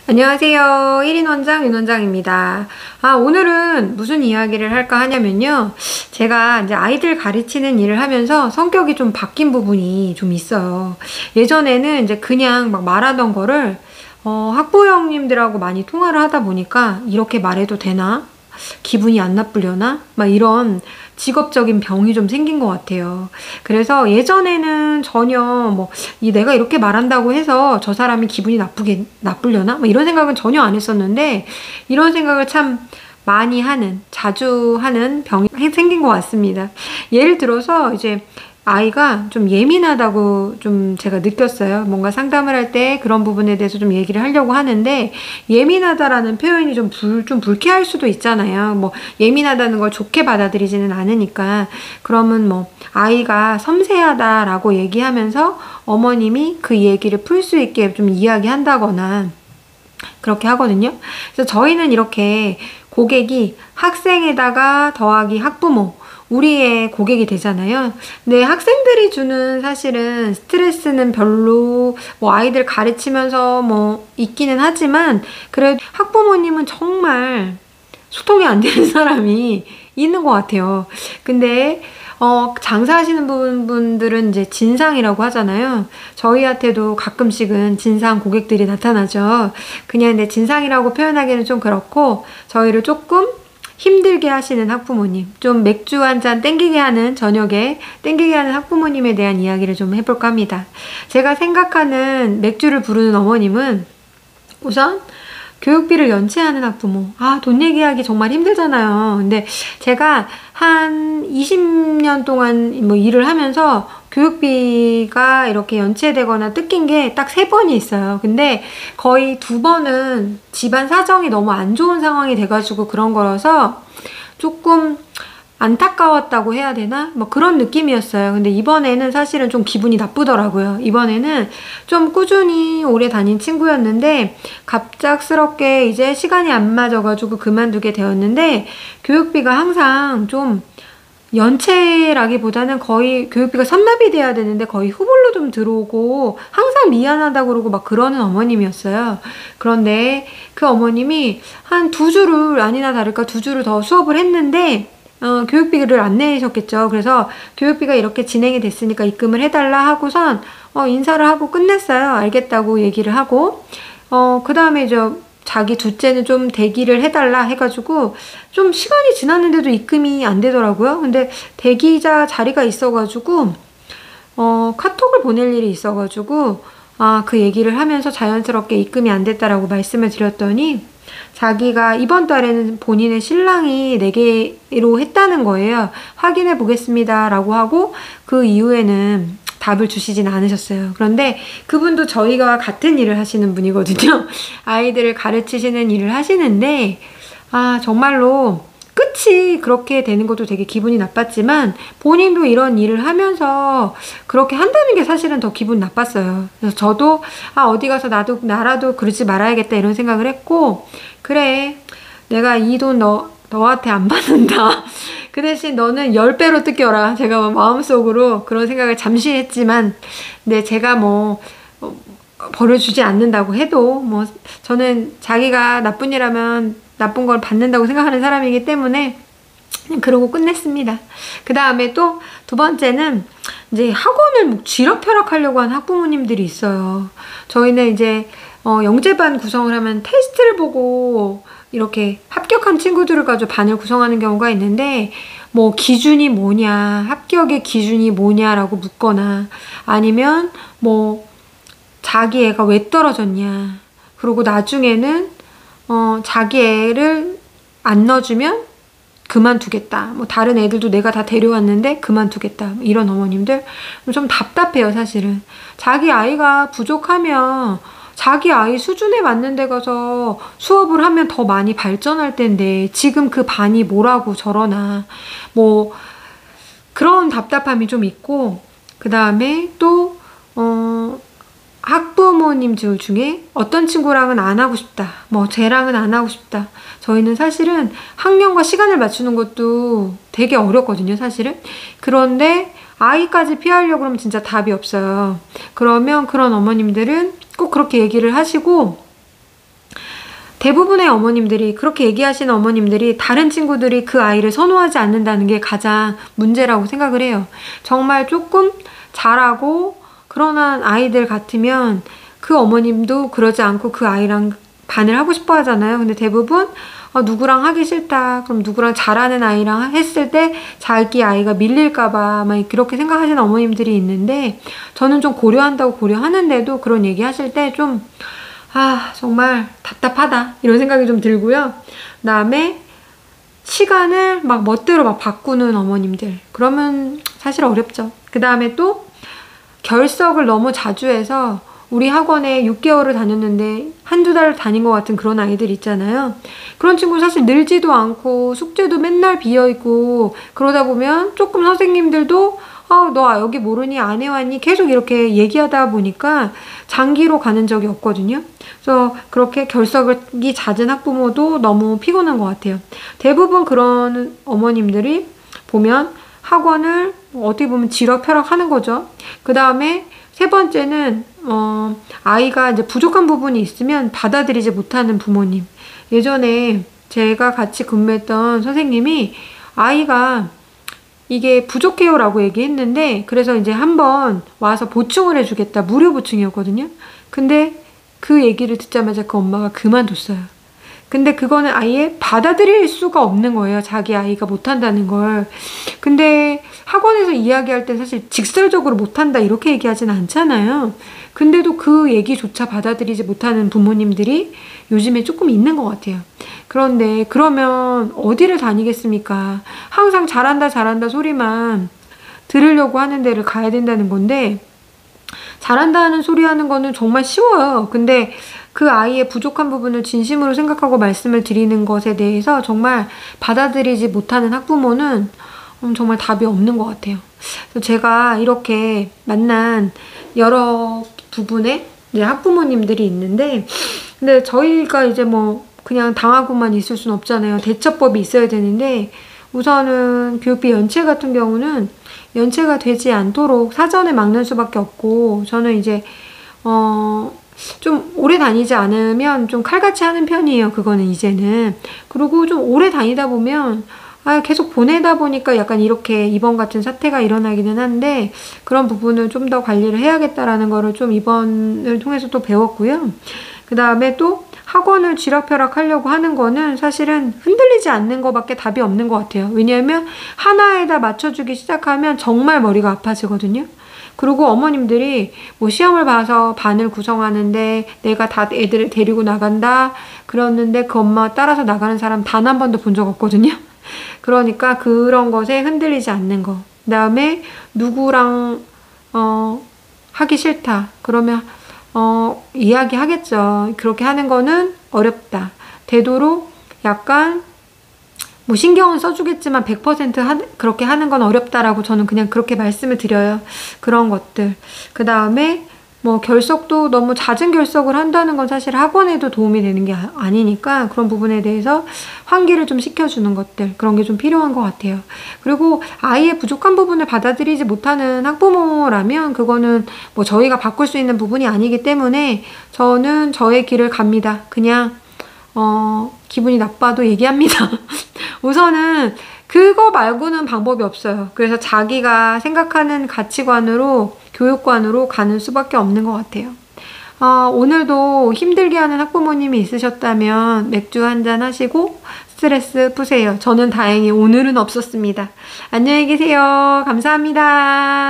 안녕하세요. 1인 원장 윤원장입니다. 오늘은 무슨 이야기를 할까 하냐면요. 제가 이제 아이들 가르치는 일을 하면서 성격이 좀 바뀐 부분이 좀 있어요. 예전에는 이제 그냥 막 말하던 거를 학부형님들하고 많이 통화를 하다 보니까 이렇게 말해도 되나? 기분이 안 나쁘려나? 막 이런 직업적인 병이 좀 생긴 것 같아요. 그래서 예전에는 전혀 내가 이렇게 말한다고 해서 저 사람이 기분이 나쁘려나? 뭐 이런 생각은 전혀 안 했었는데, 이런 생각을 참 많이 하는, 자주 하는 병이 생긴 것 같습니다. 예를 들어서 이제 아이가 좀 예민하다고 좀 제가 느꼈어요. 뭔가 상담을 할 때 그런 부분에 대해서 좀 얘기를 하려고 하는데, 예민하다라는 표현이 좀 불쾌할 수도 있잖아요. 예민하다는 걸 좋게 받아들이지는 않으니까. 그러면 아이가 섬세하다라고 얘기하면서 어머님이 그 얘기를 풀 수 있게 좀 이야기한다거나 그렇게 하거든요. 그래서 저희는 이렇게 고객이 학생에다가 더하기 학부모, 우리의 고객이 되잖아요. 근데 학생들이 주는 사실은 스트레스는 별로 아이들 가르치면서 있기는 하지만, 그래도 학부모님은 정말 소통이 안 되는 사람이 있는 것 같아요. 근데 장사하시는 분들은 이제 진상이라고 하잖아요. 저희한테도 가끔씩은 진상 고객들이 나타나죠. 그냥 내 진상이라고 표현하기는 좀 그렇고, 저희를 조금 힘들게 하시는 학부모님, 좀 맥주 한 잔 땡기게 하는, 저녁에 땡기게 하는 학부모님에 대한 이야기를 좀 해볼까 합니다. 제가 생각하는 맥주를 부르는 어머님은 우선 교육비를 연체하는 학부모. 돈 얘기하기 정말 힘들잖아요. 근데 제가 한 20년 동안 일을 하면서 교육비가 이렇게 연체되거나 뜯긴 게 딱 3번이 있어요. 근데 거의 2번은 집안 사정이 너무 안 좋은 상황이 돼가지고 그런 거라서 조금 안타까웠다고 해야 되나? 그런 느낌이었어요. 근데 이번에는 사실은 좀 기분이 나쁘더라고요. 이번에는 좀 꾸준히 오래 다닌 친구였는데 갑작스럽게 이제 시간이 안 맞아가지고 그만두게 되었는데, 교육비가 항상 좀 연체라기보다는 거의 교육비가 선납이 돼야 되는데 거의 후불로 좀 들어오고 항상 미안하다고 그러고 그러는 어머님이었어요. 그런데 그 어머님이 한 2주를, 아니나 다를까 2주를 더 수업을 했는데 교육비를 안 내셨겠죠. 그래서 교육비가 이렇게 진행이 됐으니까 입금을 해달라 하고선 인사를 하고 끝냈어요. 알겠다고 얘기를 하고, 그 다음에 자기 둘째는 좀 대기를 해달라 해가지고 좀 시간이 지났는데도 입금이 안 되더라고요. 근데 대기자 자리가 있어가지고 카톡을 보낼 일이 있어가지고 그 얘기를 하면서 자연스럽게 입금이 안 됐다라고 말씀을 드렸더니, 자기가 이번 달에는 본인의 신랑이 내게로 했다는 거예요. 확인해 보겠습니다 라고 하고 그 이후에는 답을 주시진 않으셨어요. 그런데 그분도 저희가 같은 일을 하시는 분이거든요. 아이들을 가르치시는 일을 하시는데 정말로 끝이 그렇게 되는 것도 되게 기분이 나빴지만, 본인도 이런 일을 하면서 그렇게 한다는 게 사실은 더 기분 나빴어요. 그래서 저도 어디 가서 나라도 그러지 말아야겠다 이런 생각을 했고, 그래, 내가 이 돈 너한테 안 받는다. 그 대신 너는 10배로 뜯겨라. 제가 마음속으로 그런 생각을 잠시 했지만, 근데 제가 벌어주지 않는다고 해도 저는 자기가 나쁜 일 하면 나쁜 걸 받는다고 생각하는 사람이기 때문에 그냥 그러고 끝냈습니다. 그 다음에 또 2번째는 이제 학원을 쥐락펴락하려고 하는 학부모님들이 있어요. 저희는 이제 영재반 구성을 하면 테스트를 보고 이렇게 합격한 친구들을 가지고 반을 구성하는 경우가 있는데, 기준이 뭐냐, 합격의 기준이 뭐냐라고 묻거나, 아니면 자기 애가 왜 떨어졌냐, 그리고 나중에는 자기 애를 안 넣어주면 그만두겠다. 다른 애들도 내가 다 데려왔는데 그만두겠다. 이런 어머님들 좀 답답해요, 사실은. 자기 아이가 부족하면 자기 아이 수준에 맞는 데 가서 수업을 하면 더 많이 발전할 텐데 지금 그 반이 뭐라고 저러나, 그런 답답함이 좀 있고, 그 다음에 또 학부모님 중에 어떤 친구랑은 안 하고 싶다, 쟤랑은 안 하고 싶다. 저희는 사실은 학년과 시간을 맞추는 것도 되게 어렵거든요, 사실은. 그런데 아이까지 피하려고 그러면 진짜 답이 없어요. 그러면 그런 어머님들은 꼭 그렇게 얘기를 하시고, 대부분의 어머님들이, 그렇게 얘기하시는 어머님들이 다른 친구들이 그 아이를 선호하지 않는다는 게 가장 문제라고 생각을 해요. 정말 조금 잘하고 그러한 아이들 같으면 그 어머님도 그러지 않고 그 아이랑 반을 하고 싶어 하잖아요. 근데 대부분 누구랑 하기 싫다, 그럼 누구랑 잘하는 아이랑 했을 때 자기 아이가 밀릴까봐 막 그렇게 생각하시는 어머님들이 있는데, 저는 좀 고려한다고 고려하는데도 그런 얘기 하실 때 좀 정말 답답하다 이런 생각이 좀 들고요. 그다음에 시간을 막 멋대로 막 바꾸는 어머님들, 그러면 사실 어렵죠. 그 다음에 또 결석을 너무 자주 해서 우리 학원에 6개월을 다녔는데 한두 달 다닌 것 같은 그런 아이들 있잖아요. 그런 친구 사실 늘지도 않고 숙제도 맨날 비어있고, 그러다 보면 조금 선생님들도 너 여기 모르니 안 해왔니 계속 이렇게 얘기하다 보니까 장기로 가는 적이 없거든요. 그래서 그렇게 결석이 잦은 학부모도 너무 피곤한 것 같아요. 대부분 그런 어머님들이 보면 학원을 어떻게 보면 지락펴락하는 거죠. 그 다음에 세 번째는 아이가 이제 부족한 부분이 있으면 받아들이지 못하는 부모님. 예전에 제가 같이 근무했던 선생님이 아이가 이게 부족해요 라고 얘기했는데, 그래서 이제 한번 와서 보충을 해주겠다, 무료 보충이었거든요. 근데 그 얘기를 듣자마자 그 엄마가 그만뒀어요. 근데 그거는 아예 받아들일 수가 없는 거예요, 자기 아이가 못한다는 걸. 근데 학원에서 이야기할 때 사실 직설적으로 못한다 이렇게 얘기하진 않잖아요. 근데도 그 얘기조차 받아들이지 못하는 부모님들이 요즘에 조금 있는 것 같아요. 그런데 그러면 어디를 다니겠습니까? 항상 잘한다 잘한다 소리만 들으려고 하는 데를 가야 된다는 건데, 잘한다는 소리 하는 거는 정말 쉬워요. 근데 그 아이의 부족한 부분을 진심으로 생각하고 말씀을 드리는 것에 대해서 정말 받아들이지 못하는 학부모는 정말 답이 없는 것 같아요. 그래서 제가 이렇게 만난 여러 부분의 이제 학부모님들이 있는데, 근데 저희가 이제 뭐 그냥 당하고만 있을 수는 없잖아요. 대처법이 있어야 되는데, 우선은 교육비 연체 같은 경우는 연체가 되지 않도록 사전에 막는 수밖에 없고, 저는 이제 좀 오래 다니지 않으면 좀 칼같이 하는 편이에요. 그거는 이제는. 그리고 좀 오래 다니다 보면 계속 보내다 보니까 약간 이렇게 이번 같은 사태가 일어나기는 한데, 그런 부분을 좀 더 관리를 해야겠다라는 거를 좀 이번을 통해서 또 배웠고요. 그 다음에 또 학원을 쥐락펴락 하려고 하는 거는 사실은 흔들리지 않는 거밖에 답이 없는 것 같아요. 왜냐하면 하나에다 맞춰주기 시작하면 정말 머리가 아파지거든요. 그리고 어머님들이 뭐 시험을 봐서 반을 구성하는데 내가 다 애들을 데리고 나간다 그러는데 그 엄마 따라서 나가는 사람 단 한 번도 본 적 없거든요. 그러니까 그런 것에 흔들리지 않는 거. 그 다음에 누구랑 하기 싫다 그러면 이야기하겠죠. 그렇게 하는 거는 어렵다. 되도록 약간 뭐 신경은 써주겠지만 100% 그렇게 하는 건 어렵다라고 저는 그냥 그렇게 말씀을 드려요. 그런 것들. 그 다음에 뭐 결석도 너무 잦은 결석을 한다는 건 사실 학원에도 도움이 되는 게 아니니까 그런 부분에 대해서 환기를 좀 시켜주는 것들, 그런 게 좀 필요한 것 같아요. 그리고 아이의 부족한 부분을 받아들이지 못하는 학부모라면 그거는 뭐 저희가 바꿀 수 있는 부분이 아니기 때문에 저는 저의 길을 갑니다. 그냥 기분이 나빠도 얘기합니다. 우선은 그거 말고는 방법이 없어요. 그래서 자기가 생각하는 가치관으로, 교육관으로 가는 수밖에 없는 것 같아요. 오늘도 힘들게 하는 학부모님이 있으셨다면 맥주 한잔 하시고 스트레스 푸세요. 저는 다행히 오늘은 없었습니다. 안녕히 계세요. 감사합니다.